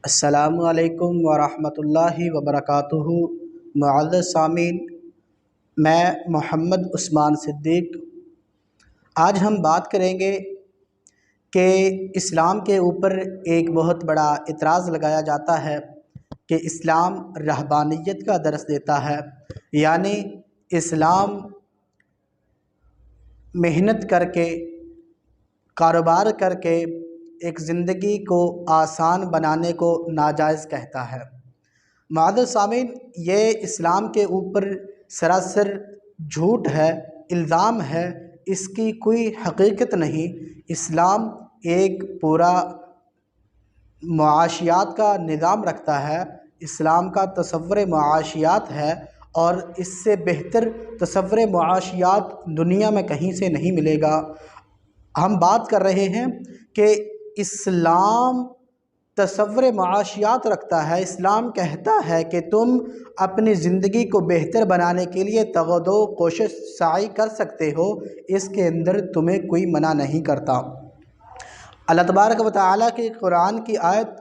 السلام علیکم ورحمۃ اللہ وبرکاتہ۔ معزز سامعین، میں محمد عثمان صدیق۔ آج ہم بات کریں گے کہ اسلام کے اوپر ایک بہت بڑا اعتراض لگایا جاتا ہے کہ اسلام رہبانیت کا درس دیتا ہے، یعنی اسلام محنت کر کے، کاروبار کر کے ایک زندگی کو آسان بنانے کو ناجائز کہتا ہے۔ معزز سامعین، یہ اسلام کے اوپر سراسر جھوٹ ہے، الزام ہے، اس کی کوئی حقیقت نہیں۔ اسلام ایک پورا معاشیات کا نظام رکھتا ہے، اسلام کا تصور معاشیات ہے، اور اس سے بہتر تصور معاشیات دنیا میں کہیں سے نہیں ملے گا۔ ہم بات کر رہے ہیں کہ اسلام تصور معاشیات رکھتا ہے۔ اسلام کہتا ہے کہ تم اپنی زندگی کو بہتر بنانے کے لیے تغدو کوشش سعی کر سکتے ہو، اس کے اندر تمہیں کوئی منع نہیں کرتا۔ اللہ تبارک و تعالیٰ کی قرآن کی آیت،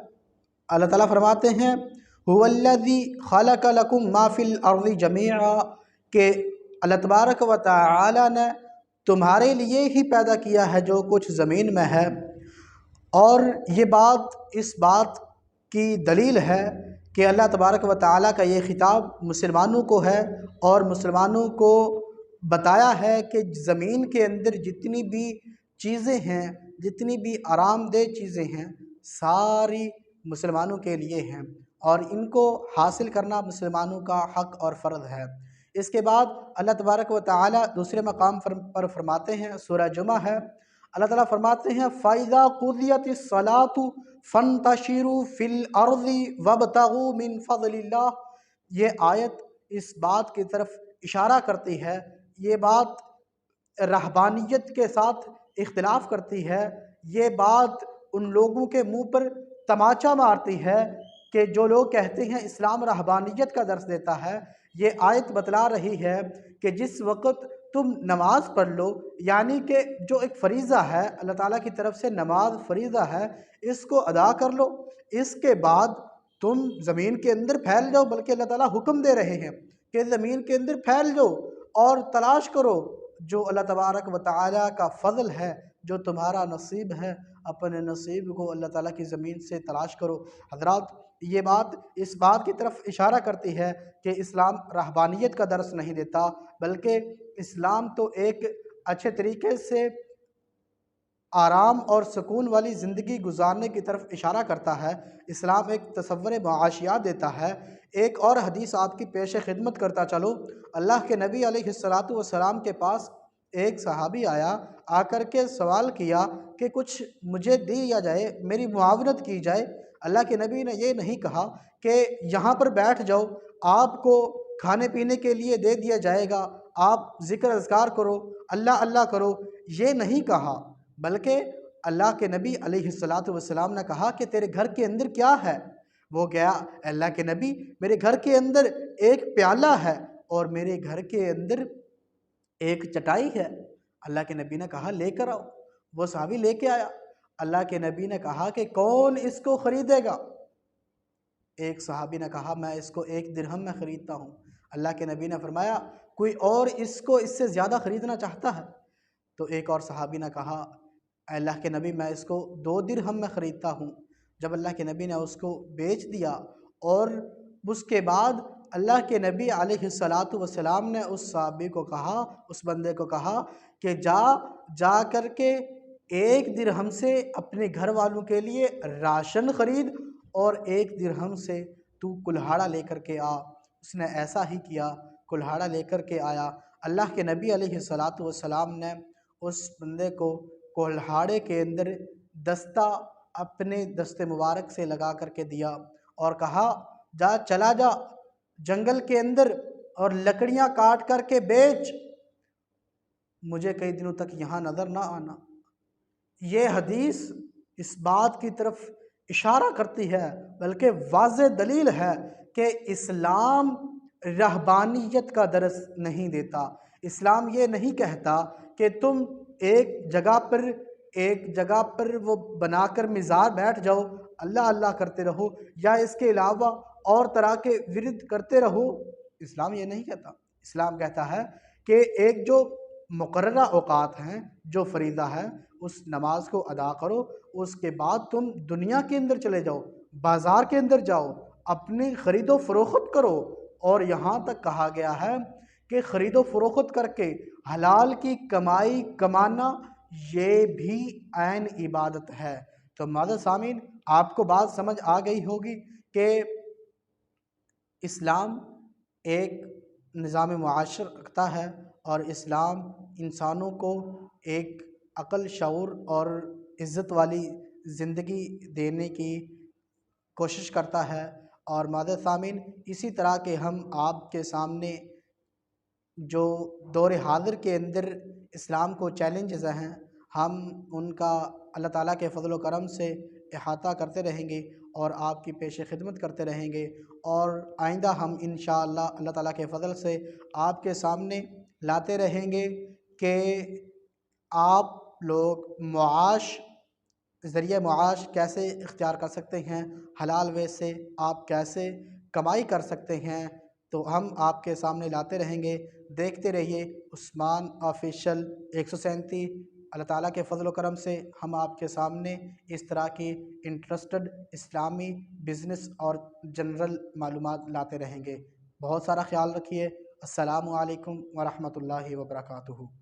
اللہ تعالیٰ فرماتے ہیں هو الذی خلق لکم ما فی الارض جمیعا، کہ اللہ تبارک و تعالیٰ نے تمہارے لیے ہی پیدا کیا ہے جو کچھ زمین میں ہے۔ اور یہ بات اس بات کی دلیل ہے کہ اللہ تبارک و تعالیٰ کا یہ خطاب مسلمانوں کو ہے، اور مسلمانوں کو بتایا ہے کہ زمین کے اندر جتنی بھی چیزیں ہیں، جتنی بھی آرام دہ چیزیں ہیں، ساری مسلمانوں کے لیے ہیں، اور ان کو حاصل کرنا مسلمانوں کا حق اور فرض ہے۔ اس کے بعد اللہ تبارک و تعالیٰ دوسرے مقام پر فرماتے ہیں، سورہ جمعہ ہے، اللہ تعالیٰ فرماتے ہیں فَإِذَا قُضِيَتِ الصَّلَاةُ فَانتَشِرُوا فِي الْأَرْضِ وَابْتَغُوا مِن فَضْلِ اللَّهِ۔ یہ آیت اس بات کی طرف اشارہ کرتی ہے، یہ بات رہبانیت کے ساتھ اختلاف کرتی ہے، یہ بات ان لوگوں کے منہ پر تماچا مارتی ہے کہ جو لوگ کہتے ہیں اسلام رہبانیت کا درس دیتا ہے۔ یہ آیت بتلا رہی ہے کہ جس وقت تم نماز پڑھ لو، یعنی کہ جو ایک فریضہ ہے، اللہ تعالیٰ کی طرف سے نماز فریضہ ہے، اس کو ادا کر لو، اس کے بعد تم زمین کے اندر پھیل جاؤ، بلکہ اللہ تعالیٰ حکم دے رہے ہیں کہ زمین کے اندر پھیل جاؤ اور تلاش کرو جو اللہ تبارک و تعالیٰ کا فضل ہے، جو تمہارا نصیب ہے، اپنے نصیب کو اللہ تعالیٰ کی زمین سے تلاش کرو۔ حضرات، یہ بات اس بات کی طرف اشارہ کرتی ہے کہ اسلام رہبانیت کا درس نہیں دیتا، بلکہ اسلام تو ایک اچھے طریقے سے آرام اور سکون والی زندگی گزارنے کی طرف اشارہ کرتا ہے۔ اسلام ایک تصور معاشیات دیتا ہے۔ ایک اور حدیث آپ کی پیش خدمت کرتا چلو۔ اللہ کے نبی علیہ السلام کے پاس ایک صحابی آیا، آ کر کے سوال کیا کہ کچھ مجھے دیا جائے، میری معاونت کی جائے۔ اللہ کے نبی نے یہ نہیں کہا کہ یہاں پر بیٹھ جاؤ، آپ کو کھانے پینے کے لیے دے دیا جائے گا، آپ ذکر اذکار کرو، اللہ اللہ کرو، یہ نہیں کہا، بلکہ اللہ کے نبی علیہ السلام نے کہا کہ تیرے گھر کے اندر کیا ہے؟ وہ گیا، اللہ کے نبی میرے گھر کے اندر ایک پیالہ ہے اور میرے گھر کے اندر ایک چٹائی ہے۔ اللہ کے نبی نے کہا لے کر آؤ۔ وہ صحابی لے کے آیا۔ اللہ کے نبی نے کہا کہ کون اس کو خریدے گا؟ ایک صحابی نے کہا میں اس کو 1 درہم میں خریدتا ہوں۔ اللہ کے نبی نے فرمایا کوئی اور اس کو اس سے زیادہ خریدنا چاہتا ہے؟ تو ایک اور صحابی نے کہا اللہ کے نبی میں اس کو 2 درہم میں خریدتا ہوں۔ جب اللہ کے نبی نے اس کو بیچ دیا، اور اس کے بعد اللہ کے نبی علیہ السلام نے اس صحابی کو کہا، اس بندے کو کہا کہ جا کر کے 1 درہم سے اپنے گھر والوں کے لیے راشن خرید، اور 1 درہم سے تو کلہاڑا لے کر کے آ۔ اس نے ایسا ہی کیا، کلہاڑا لے کر کے آیا۔ اللہ کے نبی علیہ السلام نے اس بندے کو کلہاڑے کے اندر دستہ اپنے دست مبارک سے لگا کر کے دیا، اور کہا چلا جا جنگل کے اندر اور لکڑیاں کاٹ کر کے بیچ، مجھے کئی دنوں تک یہاں نظر نہ آنا۔ یہ حدیث اس بات کی طرف اشارہ کرتی ہے، بلکہ واضح دلیل ہے کہ اسلام رہبانیت کا درس نہیں دیتا۔ اسلام یہ نہیں کہتا کہ تم ایک جگہ پر وہ بنا کر مزار بیٹھ جاؤ، اللہ اللہ کرتے رہو یا اس کے علاوہ اور طرح کے ورد کرتے رہو، اسلام یہ نہیں کہتا۔ اسلام کہتا ہے کہ ایک جو مقررہ اوقات ہیں، جو فریضہ ہے، اس نماز کو ادا کرو، اس کے بعد تم دنیا کے اندر چلے جاؤ، بازار کے اندر جاؤ، اپنی خرید و فروخت کرو۔ اور یہاں تک کہا گیا ہے کہ خرید و فروخت کر کے حلال کی کمائی کمانا یہ بھی عین عبادت ہے۔ تو معزز سامعین، آپ کو بات سمجھ آ گئی ہوگی کہ اسلام ایک نظام معاشر رکھتا ہے، اور اسلام انسانوں کو ایک عقل، شعور اور عزت والی زندگی دینے کی کوشش کرتا ہے۔ اور معزز سامعین، اسی طرح کے ہم آپ کے سامنے جو دور حاضر کے اندر اسلام کو چیلنجز ہیں، ہم ان کا اللہ تعالیٰ کے فضل و کرم سے احاطہ کرتے رہیں گے اور آپ کی پیش خدمت کرتے رہیں گے، اور آئندہ ہم انشاءاللہ اللہ تعالیٰ کے فضل سے آپ کے سامنے لاتے رہیں گے کہ آپ لوگ ذریعہ معاش کیسے اختیار کر سکتے ہیں، حلال وے سے آپ کیسے کمائی کر سکتے ہیں، تو ہم آپ کے سامنے لاتے رہیں گے۔ دیکھتے رہیے عثمان آفیشل 137۔ اللہ تعالیٰ کے فضل و کرم سے ہم آپ کے سامنے اس طرح کی انٹرسٹڈ اسلامی بزنس اور جنرل معلومات لاتے رہیں گے۔ بہت سارا خیال رکھیے۔ السلام علیکم ورحمۃ اللہ وبرکاتہ۔